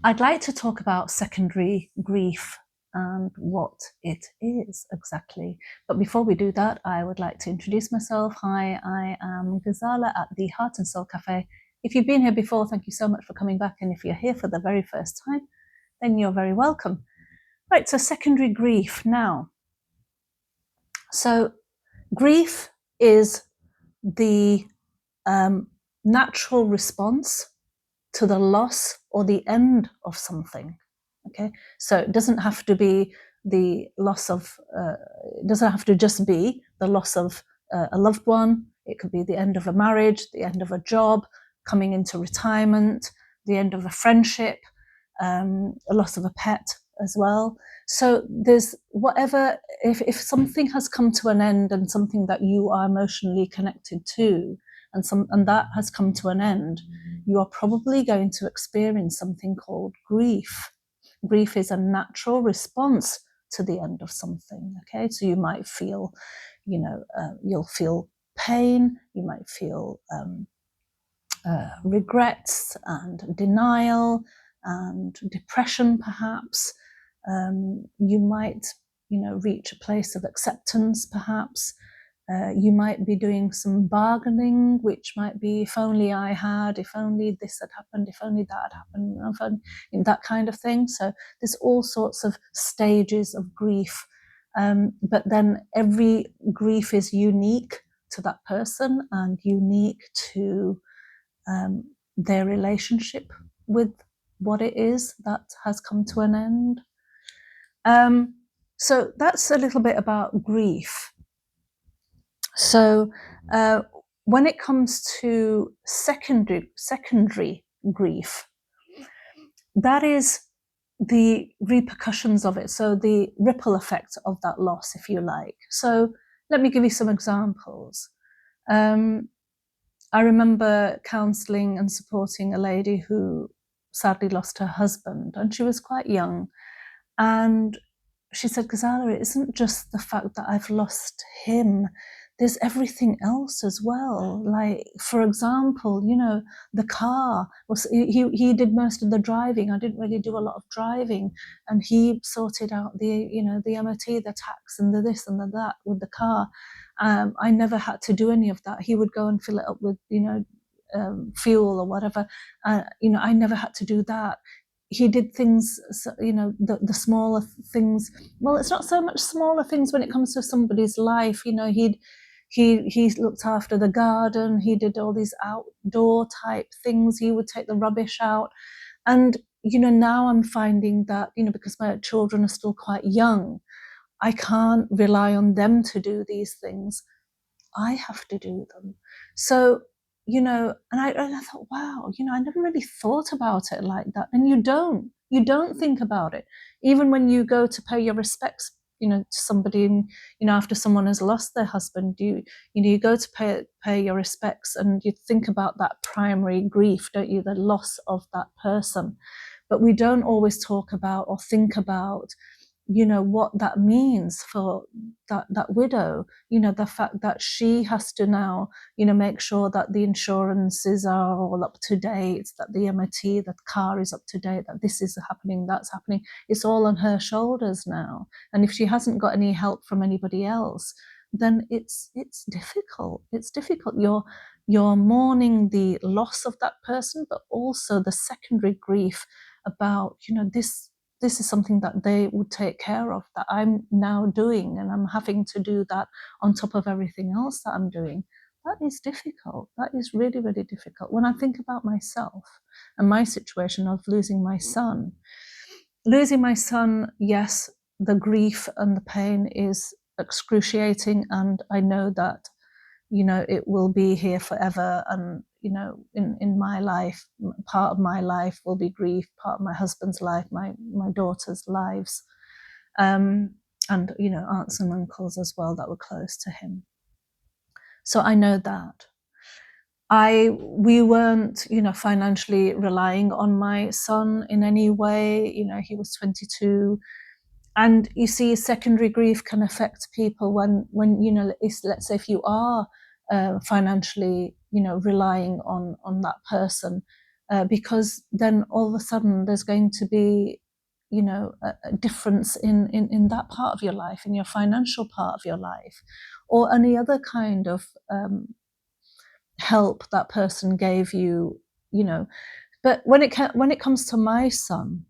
I'd like to talk about secondary grief and what it is exactly. But before we do that, I would like to introduce myself. Hi, I am Ghazala at the Heart and Soul Cafe. If you've been here before, thank you so much for coming back. And if you're here for the very first time, then you're very welcome. Right, so secondary grief now. So grief is the natural response to the loss or the end of something. Okay, so it doesn't have to be the loss of, it doesn't have to just be the loss of a loved one. It could be the end of a marriage, the end of a job, coming into retirement, the end of a friendship, a loss of a pet as well. So there's whatever, if something has come to an end and something that you are emotionally connected to, and that has come to an end, you are probably going to experience something called grief. Grief is a natural response to the end of something. Okay, so you might feel, you'll feel pain, you might feel regrets and denial and depression, perhaps. You might, reach a place of acceptance, perhaps. You might be doing some bargaining, which might be, if only I had, if only this had happened, if only that had happened, if only, that kind of thing. So there's all sorts of stages of grief. But then every grief is unique to that person and unique to their relationship with what it is that has come to an end. So that's a little bit about grief. So when it comes to secondary grief, that is the repercussions of it, so the ripple effect of that loss, if you like. So let me give you some examples. I remember counselling and supporting a lady who sadly lost her husband, and she was quite young. And she said, Ghazala, it isn't just the fact that I've lost him. There's everything else as well. Like, for example, the car was, he did most of the driving. I didn't really do a lot of driving, and he sorted out the MOT, the tax, and the this and the that with the car. I never had to do any of that. He would go and fill it up with fuel or whatever. I never had to do that. He did things, the smaller things. Well, it's not so much smaller things when it comes to somebody's life. He looked after the garden. He did all these outdoor type things. He would take the rubbish out. And, now I'm finding that, because my children are still quite young, I can't rely on them to do these things. I have to do them. So, and I thought, wow, I never really thought about it like that. And you don't think about it. Even when you go to pay your respects, to somebody, after someone has lost their husband, you go to pay your respects, and you think about that primary grief, don't you? The loss of that person. But we don't always talk about or think about, what that means for that widow, the fact that she has to now, make sure that the insurances are all up to date, that the MOT, the car is up to date, that this is happening, that's happening. It's all on her shoulders now. And if she hasn't got any help from anybody else, then it's difficult. It's difficult. You're mourning the loss of that person, but also the secondary grief about, this is something that they would take care of, that I'm now doing, and I'm having to do that on top of everything else that I'm doing. That is difficult. That is really, really difficult. When I think about myself and my situation of losing my son, yes, the grief and the pain is excruciating, and I know that, it will be here forever. And, in my life, part of my life will be grief, part of my husband's life, my daughter's lives, and, aunts and uncles as well that were close to him. So I know that. We weren't, financially relying on my son in any way. He was 22. And you see, secondary grief can affect people when let's say if you are financially, relying on that person, because then all of a sudden there's going to be, you know, a difference in that part of your life, in your financial part of your life, or any other kind of help that person gave you, you know. But when it comes to my son,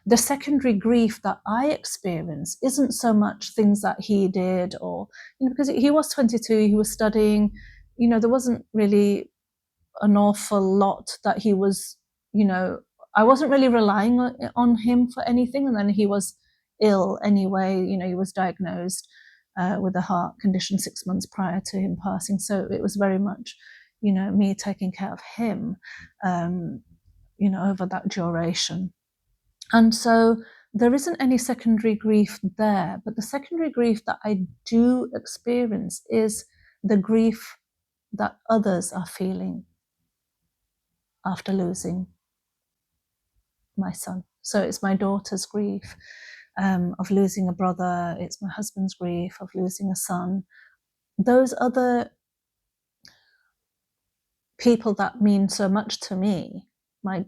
the secondary grief that I experience isn't so much things that he did, or, you know, because he was 22, he was studying, you know, there wasn't really an awful lot that he was, you know, I wasn't really relying on him for anything. And then he was ill anyway, you know, he was diagnosed with a heart condition 6 months prior to him passing. So it was very much, you know, me taking care of him, you know, over that duration. And so there isn't any secondary grief there, but the secondary grief that I do experience is the grief that others are feeling after losing my son. So it's my daughter's grief of losing a brother, it's my husband's grief of losing a son. Those other people that mean so much to me, my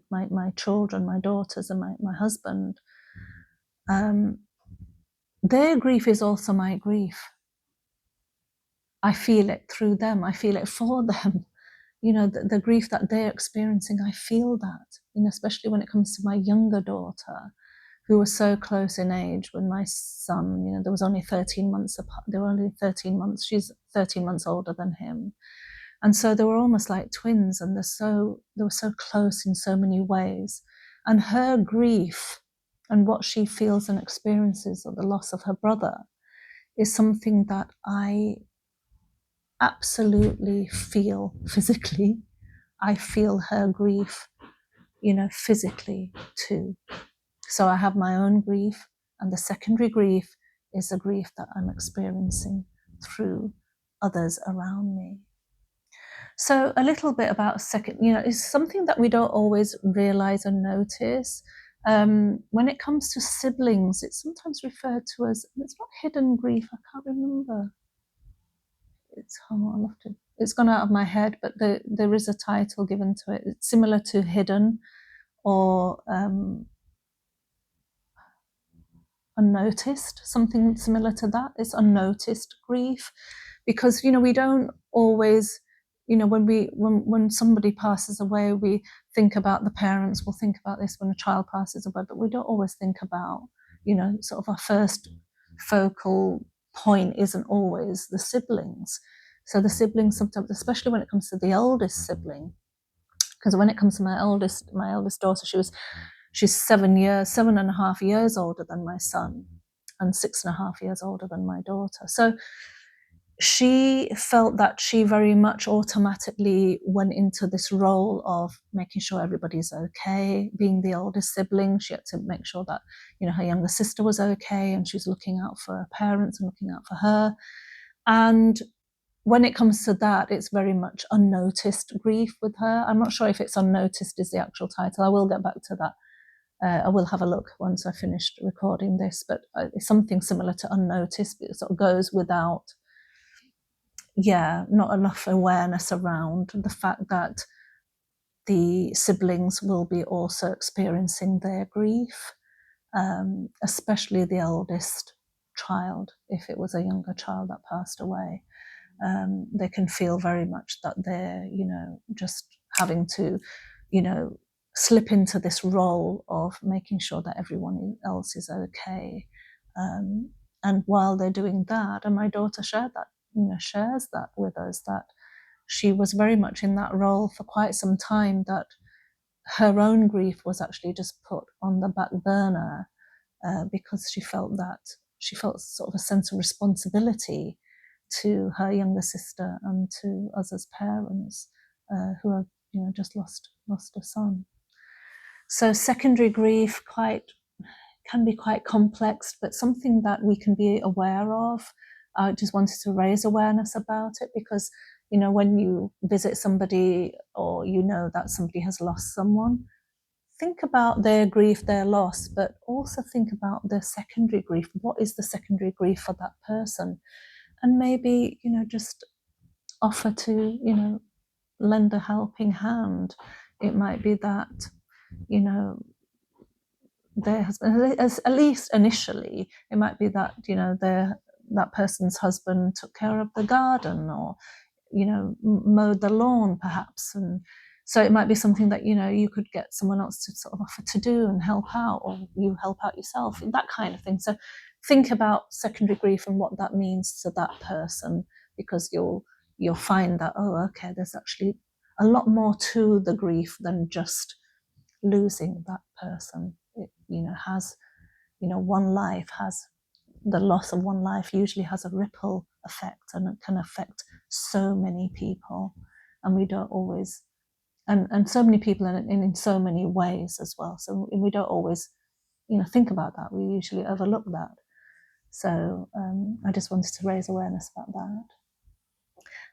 children, my daughters, and my husband, their grief is also my grief. I feel it through them, I feel it for them. You know, the grief that they're experiencing, I feel that, you know, especially when it comes to my younger daughter, who was so close in age with my son. You know, there was only 13 months apart. They were only 13 months. She's 13 months older than him. And so they were almost like twins, and they were so close in so many ways. And her grief and what she feels and experiences of the loss of her brother is something that I absolutely feel physically. I feel her grief, you know, physically too. So I have my own grief, and the secondary grief is the grief that I'm experiencing through others around me. So a little bit about second, you know, it's something that we don't always realize and notice. When it comes to siblings, it's sometimes referred to as, it's not hidden grief, I can't remember. It's gone out of my head, but there is a title given to it. It's similar to hidden or unnoticed, something similar to that. It's unnoticed grief, because, you know, we don't always, you know, when somebody passes away, we think about the parents. We'll think about this when a child passes away, but we don't always think about, you know, sort of our first focal point isn't always the siblings. So the siblings sometimes, especially when it comes to the oldest sibling, because when it comes to my eldest daughter, she's 7.5 years older than my son, and 6.5 years older than my daughter. So she felt that she very much automatically went into this role of making sure everybody's okay. Being the oldest sibling, she had to make sure that, you know, her younger sister was okay, and she's looking out for her parents and looking out for her. And when it comes to that, it's very much unnoticed grief with her. I'm not sure if it's unnoticed is the actual title. I will get back to that. I will have a look once I finished recording this, but it's something similar to unnoticed. It sort of goes without, not enough awareness around the fact that the siblings will be also experiencing their grief, especially the eldest child. If it was a younger child that passed away, they can feel very much that they're, you know, just having to, you know, slip into this role of making sure that everyone else is okay. And while they're doing that, and my daughter shares that with us, that she was very much in that role for quite some time, that her own grief was actually just put on the back burner because she felt sort of a sense of responsibility to her younger sister and to us as parents who have, you know, just lost a son. So secondary grief can be quite complex, but something that we can be aware of. I just wanted to raise awareness about it because, you know, when you visit somebody or you know that somebody has lost someone, think about their grief, their loss, but also think about the secondary grief. What is the secondary grief for that person? And maybe, you know, just offer to, you know, lend a helping hand. It might be that, you know, their husband, at least initially, it might be that, you know, that person's husband took care of the garden, or, you know, mowed the lawn perhaps. And so it might be something that, you know, you could get someone else to sort of offer to do and help out, or you help out yourself, that kind of thing. So think about secondary grief and what that means to that person, because you'll find that, oh, okay, there's actually a lot more to the grief than just losing that person. It, you know, has, you know, one life has, the loss of one life usually has a ripple effect, and it can affect so many people, and we don't always, and so many people in so many ways as well. So we don't always, you know, think about that. We usually overlook that. So I just wanted to raise awareness about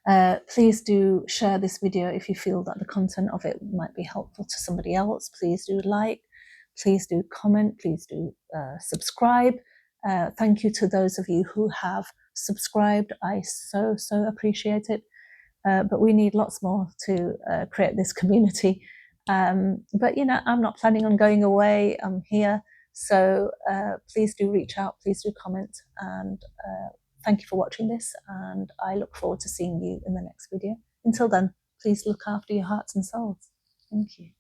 that. Please do share this video if you feel that the content of it might be helpful to somebody else. Please do like, please do comment, please do subscribe. Thank you to those of you who have subscribed. I so appreciate it. But we need lots more to create this community. But, you know, I'm not planning on going away. I'm here. So please do reach out, please do comment, and thank you for watching this, and I look forward to seeing you in the next video. Until then, please look after your hearts and souls. Thank you.